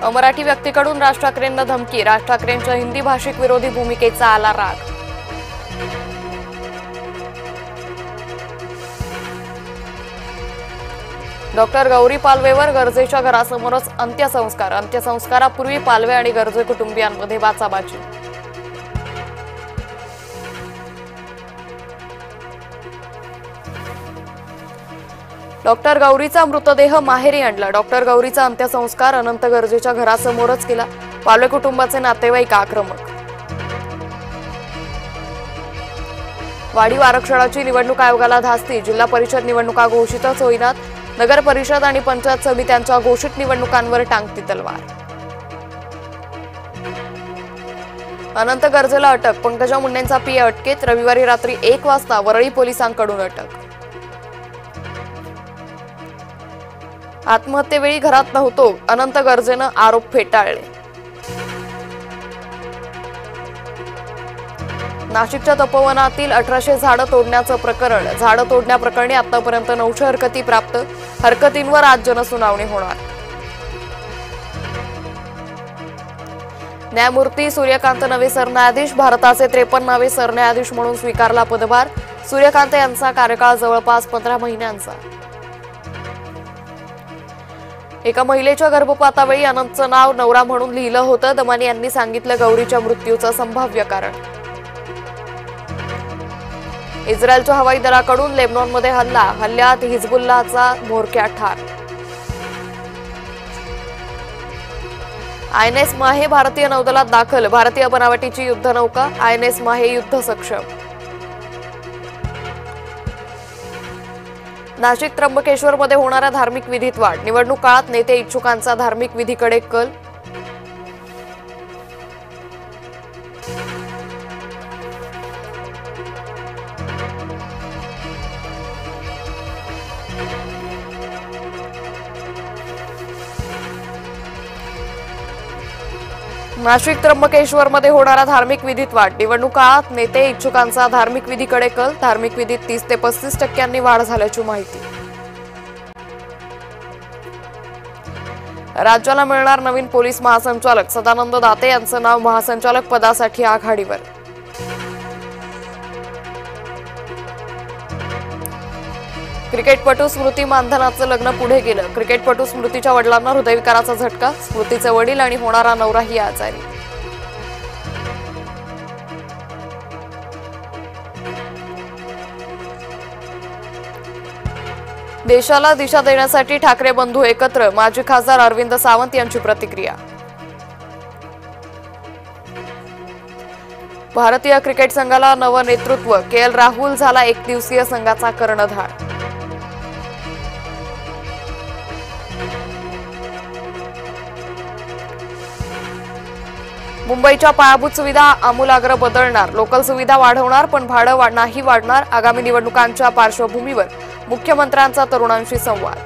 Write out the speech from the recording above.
अमराठी व्यक्तीकडून राज ठाकरेंना धमकी, राज ठाकरेंच्या हिंदी भाषिक विरोधी भूमिकेचा आला राग। डॉक्टर गौरी पालवेवर गरजेच्या घरासमोरच अंत्यसंस्कार, अंत्यसंस्कारापूर्वी पालवे आणि गरजे कुटुंबियांमध्ये बाचाबाची। डॉक्टर गौरीचा मृतदेह माहेरी आणला, डॉक्टर गौरीचा अंत्यसंस्कार अनंत गरजेच्या घरासमोरच केला, पालवे कुटुंबाचे नातेवाईक आक्रमक। वाढीव आरक्षणाची निवडणूक आयोगाला धास्ती, जिल्हा परिषद निवडणुका घोषितच होईनात, नगर परिषद आणि पंचायत समित्यांच्या घोषित निवडणुकांवर टांगती तलवार। अनंत गरजेला अटक, पंकजा मुंडेंचा पीए अटकेत, रविवारी रात्री 1 वाजता वरळी पोलिसांकडून अटक। आत्महत्येवेळी घरात नव्हतो, अनंत गरजेनं आरोप फेटाळले। नाशिकच्या तपोवनातील 1800 झाडं तोडण्याचं प्रकरण, झाडं तोडण्याप्रकरणी आतापर्यंत 900 हरकती प्राप्त, हरकतींवर आज जनसुनावणी होणार। न्यायमूर्ती सूर्यकांत नवे सरन्यायाधीश, भारताचे 53वे सरन्यायाधीश म्हणून स्वीकारला पदभार, सूर्यकांत यांचा कार्यकाळ जवळपास 15 महिन्यांचा। एका महिलेच्या गर्भपातावेळी अनंतचं नाव नवरा म्हणून लिहिलं होतं, दमानी यांनी सांगितलं गौरीच्या मृत्यूचं संभाव्य कारण। इस्रायलच्या हवाई दलाकडून लेबनॉनमध्ये हल्ला, हल्ल्यात हिजबुल्लाहचा म्होरक्या ठार। आयएनएस माहे भारतीय नौदलात दाखल, भारतीय बनावटीची युद्धनौका आयएनएस माहे युद्ध सक्षम। नाशिक त्र्यंबकेश्वरमध्ये होणाऱ्या धार्मिक विधीत वाढ, निवडणूक काळात नेते इच्छुकांचा धार्मिक विधीकडे कल। नाशिक त्र्यंबकेश्वरमध्ये होणाऱ्या धार्मिक विधीत वाढ, निवडणूक काळात नेते इच्छुकांचा धार्मिक विधीकडे कल, धार्मिक विधीत 30 ते 35% वाढ झाल्याची माहिती। राज्याला मिळणार नवीन पोलीस महासंचालक, सदानंद दाते यांचं नाव महासंचालक पदासाठी आघाडीवर। क्रिकेटपटू स्मृती मानधनाचं लग्न पुढे गेलं, क्रिकेटपटू स्मृतीच्या वडिलांना हृदयविकाराचा झटका, स्मृतीचे वडील आणि होणारा नवराही आजारी। देशाला दिशा देण्यासाठी ठाकरे बंधू एकत्र, माजी खासदार अरविंद सावंत यांची प्रतिक्रिया। भारतीय क्रिकेट संघाला नवं नेतृत्व, केएल राहुल झाला एकदिवसीय संघाचा कर्णधार। मुंबईच्या पायाभूत सुविधा आमूलाग्र बदलणार, लोकल सुविधा वाढवणार पण भाडं नाही वाढणार, आगामी निवडणुकांच्या पार्श्वभूमीवर मुख्यमंत्र्यांचा तरुणांशी संवाद।